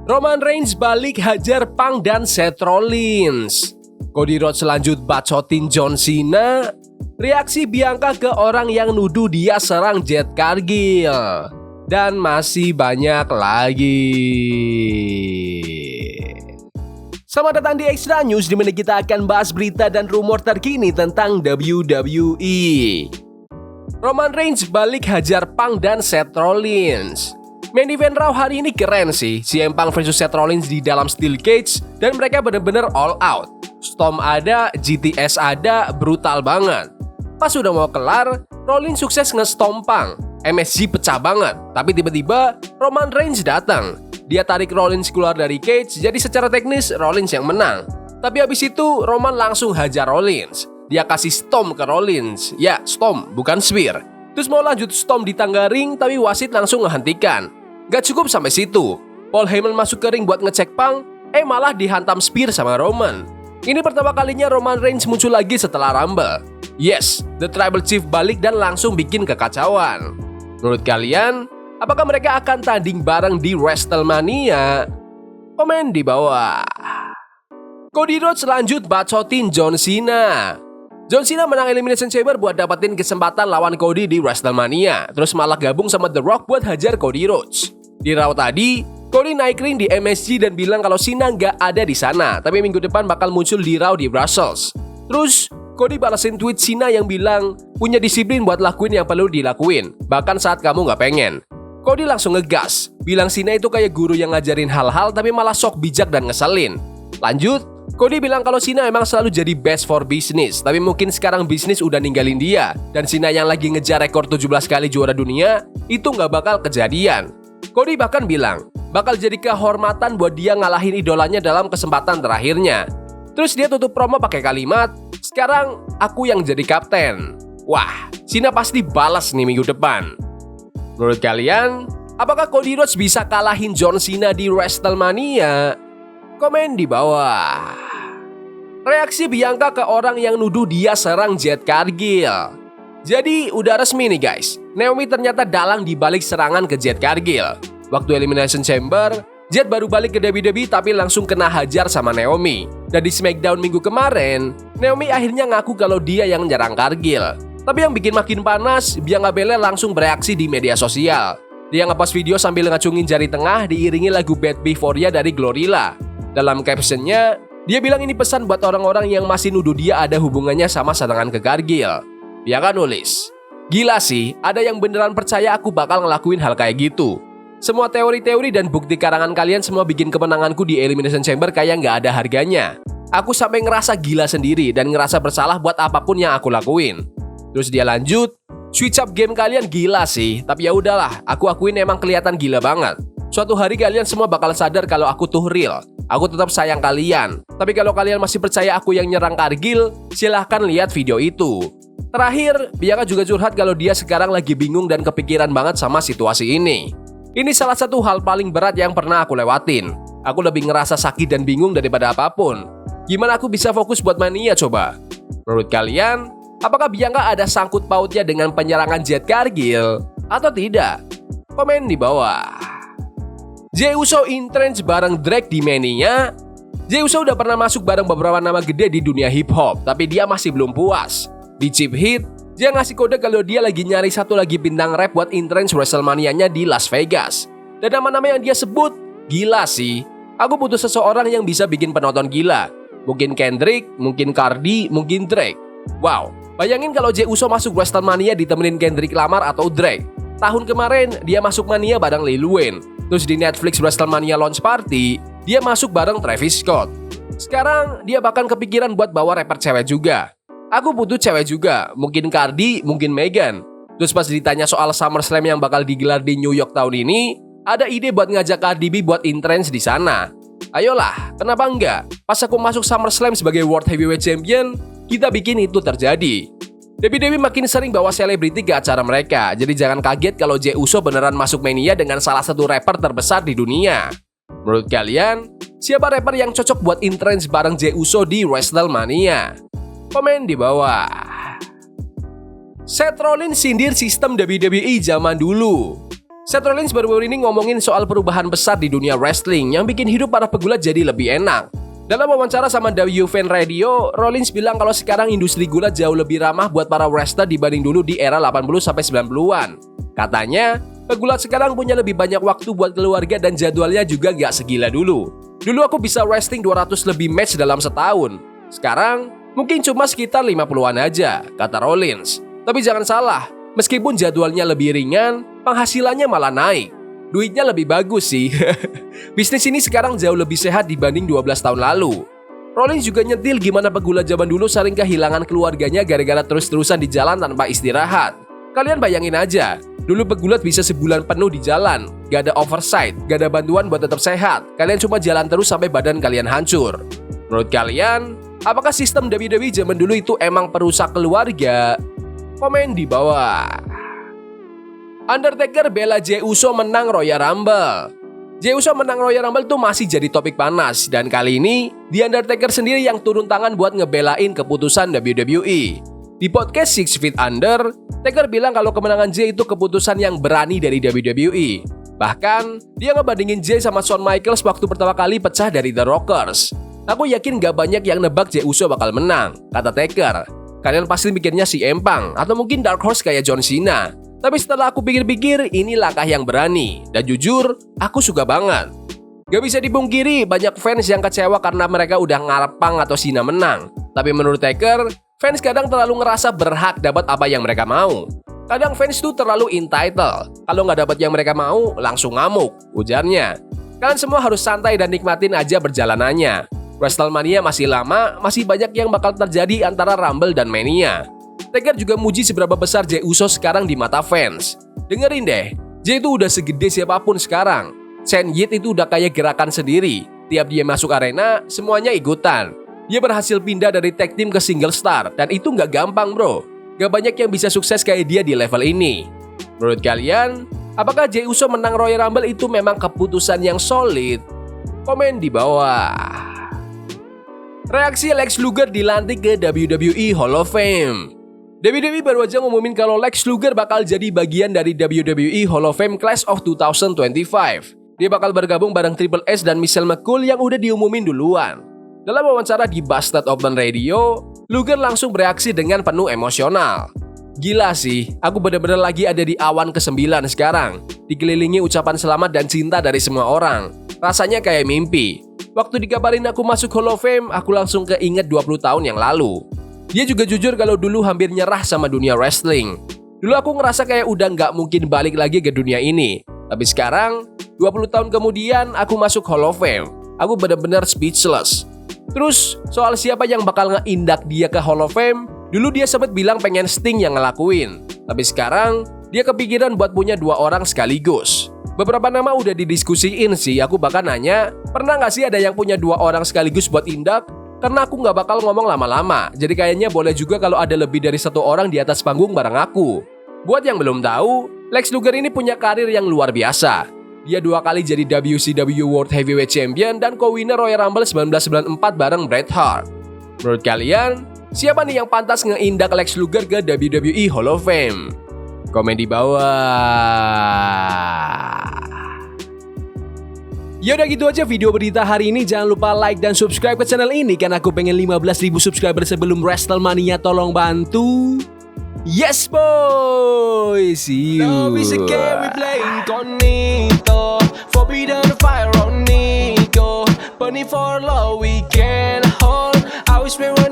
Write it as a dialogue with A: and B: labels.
A: Roman Reigns balik hajar Punk dan Seth Rollins. Cody Rhodes lanjut bacotin John Cena. Reaksi Bianca ke orang yang nuduh dia serang Jade Cargill. Dan masih banyak lagi. Selamat datang di Extra News, di mana kita akan bahas berita dan rumor terkini tentang WWE. Roman Reigns balik hajar Punk dan Seth Rollins. Main event Raw hari ini keren sih. CM Punk versus Seth Rollins di dalam Steel Cage. Dan mereka bener-bener all out. Storm ada, GTS ada, brutal banget. Pas udah mau kelar, Rollins sukses nge-stomp Punk. MSG pecah banget. Tapi tiba-tiba Roman Reigns datang. Dia tarik Rollins keluar dari cage. Jadi secara teknis Rollins yang menang. Tapi habis itu Roman langsung hajar Rollins. Dia kasih stomp ke Rollins. Ya, stomp, bukan spear. Terus mau lanjut stomp di tangga ring, tapi wasit langsung ngehentikan. Gak cukup sampai situ. Paul Heyman masuk ke ring buat ngecek Punk, malah dihantam spear sama Roman. Ini pertama kalinya Roman Reigns muncul lagi setelah Rumble. Yes, The Tribal Chief balik dan langsung bikin kekacauan. Menurut kalian, apakah mereka akan tanding bareng di WrestleMania? Komen di bawah. Cody Rhodes lanjut bacotin John Cena. John Cena menang Elimination Chamber buat dapetin kesempatan lawan Cody di WrestleMania. Terus malah gabung sama The Rock buat hajar Cody Rhodes. Di Raw tadi, Cody naik ring di MSG dan bilang kalau Cena nggak ada di sana, tapi minggu depan bakal muncul di Raw di Brussels. Terus, Cody balasin tweet Cena yang bilang punya disiplin buat lakuin yang perlu dilakuin, bahkan saat kamu nggak pengen. Cody langsung ngegas, bilang Cena itu kayak guru yang ngajarin hal-hal tapi malah sok bijak dan ngeselin. Lanjut, Cody bilang kalau Cena emang selalu jadi best for business, tapi mungkin sekarang bisnis udah ninggalin dia, dan Cena yang lagi ngejar rekor 17 kali juara dunia, itu nggak bakal kejadian. Cody bahkan bilang, bakal jadi kehormatan buat dia ngalahin idolanya dalam kesempatan terakhirnya. Terus dia tutup promo pakai kalimat, sekarang aku yang jadi kapten. Wah, Cena pasti balas nih minggu depan. Menurut kalian, apakah Cody Rhodes bisa kalahin John Cena di WrestleMania? Komen di bawah. Reaksi Bianca ke orang yang nuduh dia serang Jade Cargill. Jadi udah resmi nih guys, Naomi ternyata dalang dibalik serangan ke Jade Cargill. Waktu Elimination Chamber, Jade baru balik ke WWE tapi langsung kena hajar sama Naomi. Dan di SmackDown minggu kemarin, Naomi akhirnya ngaku kalau dia yang nyerang Cargill. Tapi yang bikin makin panas, Bianca Belair langsung bereaksi di media sosial. Dia ngepost video sambil ngacungin jari tengah diiringi lagu Bad Before Ya dari Glorilla. Dalam captionnya, dia bilang ini pesan buat orang-orang yang masih nuduh dia ada hubungannya sama serangan ke Cargill. Bianca nulis, gila sih, ada yang beneran percaya aku bakal ngelakuin hal kayak gitu. Semua teori-teori dan bukti karangan kalian semua bikin kemenanganku di Elimination Chamber kayak nggak ada harganya. Aku sampai ngerasa gila sendiri dan ngerasa bersalah buat apapun yang aku lakuin. Terus dia lanjut, switch up game kalian gila sih, tapi ya udahlah, aku akuin emang kelihatan gila banget. Suatu hari kalian semua bakal sadar kalau aku tuh real. Aku tetap sayang kalian. Tapi kalau kalian masih percaya aku yang nyerang Cargill, silahkan lihat video itu. Terakhir, Bianca juga curhat kalau dia sekarang lagi bingung dan kepikiran banget sama situasi ini. Ini salah satu hal paling berat yang pernah aku lewatin. Aku lebih ngerasa sakit dan bingung daripada apapun. Gimana aku bisa fokus buat Mania coba? Menurut kalian, apakah Bianca ada sangkut pautnya dengan penyerangan Jade Cargill atau tidak? Komen di bawah. Jey Uso intrench bareng Drake di Mania. Jey Uso udah pernah masuk bareng beberapa nama gede di dunia hip hop, tapi dia masih belum puas. Di Cheap Heat, dia ngasih kode kalau dia lagi nyari satu lagi bintang rap buat intrench WrestleMania-nya di Las Vegas. Dan nama-nama yang dia sebut, gila sih. Aku butuh seseorang yang bisa bikin penonton gila. Mungkin Kendrick, mungkin Cardi, mungkin Drake. Wow, bayangin kalau Jey Uso masuk WrestleMania ditemenin Kendrick Lamar atau Drake. Tahun kemarin, dia masuk Mania bareng Lil Wayne. Terus di Netflix WrestleMania Launch Party, dia masuk bareng Travis Scott. Sekarang, dia bahkan kepikiran buat bawa rapper cewek juga. Aku butuh cewek juga, mungkin Cardi, mungkin Megan. Terus pas ditanya soal SummerSlam yang bakal digelar di New York tahun ini, ada ide buat ngajak Cardi B buat intrench di sana. Ayolah, kenapa enggak? Pas aku masuk SummerSlam sebagai World Heavyweight Champion, kita bikin itu terjadi. WWE makin sering bawa selebriti ke acara mereka, jadi jangan kaget kalau Jey Uso beneran masuk Mania dengan salah satu rapper terbesar di dunia. Menurut kalian, siapa rapper yang cocok buat intrench bareng Jey Uso di WrestleMania? Komen di bawah. Seth Rollins sindir sistem WWE zaman dulu. Seth Rollins baru-baru ini ngomongin soal perubahan besar di dunia wrestling yang bikin hidup para pegulat jadi lebih enak. Dalam wawancara sama WFAN Radio, Rollins bilang kalau sekarang industri gulat jauh lebih ramah buat para wrestler dibanding dulu di era 80-90-an. Katanya, pegulat sekarang punya lebih banyak waktu buat keluarga dan jadwalnya juga gak segila dulu. Dulu aku bisa wrestling 200 lebih match dalam setahun. Sekarang, mungkin cuma sekitar 50-an aja, kata Rollins. Tapi jangan salah, meskipun jadwalnya lebih ringan, penghasilannya malah naik. Duitnya lebih bagus sih. Bisnis ini sekarang jauh lebih sehat dibanding 12 tahun lalu. Rollins juga nyetil gimana pegulat zaman dulu sering kehilangan keluarganya gara-gara terus-terusan di jalan tanpa istirahat. Kalian bayangin aja, dulu pegulat bisa sebulan penuh di jalan, gak ada oversight, gak ada bantuan buat tetap sehat. Kalian cuma jalan terus sampai badan kalian hancur. Menurut kalian, apakah sistem WWE zaman dulu itu emang perusak keluarga? Komen di bawah. Undertaker bela Jey Uso menang Royal Rumble. Jey Uso menang Royal Rumble tuh masih jadi topik panas. Dan kali ini, The Undertaker sendiri yang turun tangan buat ngebelain keputusan WWE. Di podcast 6 Feet Under, Taker bilang kalau kemenangan Jey itu keputusan yang berani dari WWE. Bahkan, dia ngebandingin Jey sama Shawn Michaels waktu pertama kali pecah dari The Rockers. Aku yakin gak banyak yang nebak Jey Uso bakal menang, kata Taker. Kalian pasti mikirnya si Empang, atau mungkin Dark Horse kayak John Cena. Tapi setelah aku pikir-pikir, ini langkah yang berani. Dan jujur, aku suka banget. Gak bisa dipungkiri, banyak fans yang kecewa karena mereka udah ngarepang atau Cena menang. Tapi menurut Taker, fans kadang terlalu ngerasa berhak dapat apa yang mereka mau. Kadang fans tuh terlalu entitled. Kalau nggak dapat yang mereka mau, langsung ngamuk, ujarnya. Kalian semua harus santai dan nikmatin aja perjalanannya. WrestleMania masih lama, masih banyak yang bakal terjadi antara Rumble dan Mania. Taker juga muji seberapa besar Jey Uso sekarang di mata fans. Dengerin deh, Jey itu udah segede siapapun sekarang. Shen Yit itu udah kayak gerakan sendiri. Tiap dia masuk arena, semuanya ikutan. Dia berhasil pindah dari tag team ke single star, dan itu nggak gampang bro. Gak banyak yang bisa sukses kayak dia di level ini. Menurut kalian, apakah Jey Uso menang Royal Rumble itu memang keputusan yang solid? Komen di bawah. Reaksi Lex Luger dilantik ke WWE Hall of Fame. WWE baru aja ngumumin kalau Lex Luger bakal jadi bagian dari WWE Hall of Fame Class of 2025. Dia bakal bergabung bareng Triple H dan Michelle McCool yang udah diumumin duluan. Dalam wawancara di Busted Open Radio, Luger langsung bereaksi dengan penuh emosional. Gila sih, aku bener-bener lagi ada di awan ke-9 sekarang. Dikelilingi ucapan selamat dan cinta dari semua orang. Rasanya kayak mimpi. Waktu dikabarin aku masuk Hall of Fame, aku langsung keinget 20 tahun yang lalu. Dia juga jujur kalau dulu hampir nyerah sama dunia wrestling. Dulu aku ngerasa kayak udah nggak mungkin balik lagi ke dunia ini. Tapi sekarang, 20 tahun kemudian aku masuk Hall of Fame. Aku bener-bener speechless. Terus, soal siapa yang bakal ngeindak dia ke Hall of Fame, dulu dia sempat bilang pengen Sting yang ngelakuin. Tapi sekarang, dia kepikiran buat punya 2 orang sekaligus. Beberapa nama udah didiskusiin sih, aku bahkan nanya, pernah nggak sih ada yang punya 2 orang sekaligus buat indak? Karena aku nggak bakal ngomong lama-lama, jadi kayaknya boleh juga kalau ada lebih dari 1 orang di atas panggung bareng aku. Buat yang belum tahu, Lex Luger ini punya karir yang luar biasa. Dia 2 kali jadi WCW World Heavyweight Champion dan co-winner Royal Rumble 1994 bareng Bret Hart. Menurut kalian, siapa nih yang pantas ngeindak Lex Luger ke WWE Hall of Fame? Komen di bawah. Yaudah gitu aja video berita hari ini. Jangan lupa like dan subscribe ke channel ini karena aku pengen 15.000 subscriber sebelum WrestleMania. Tolong bantu. Yes boy. See you. Love is a game we play incognito. Forbidden fire on Nico. Burning for love we can hold. I wish we were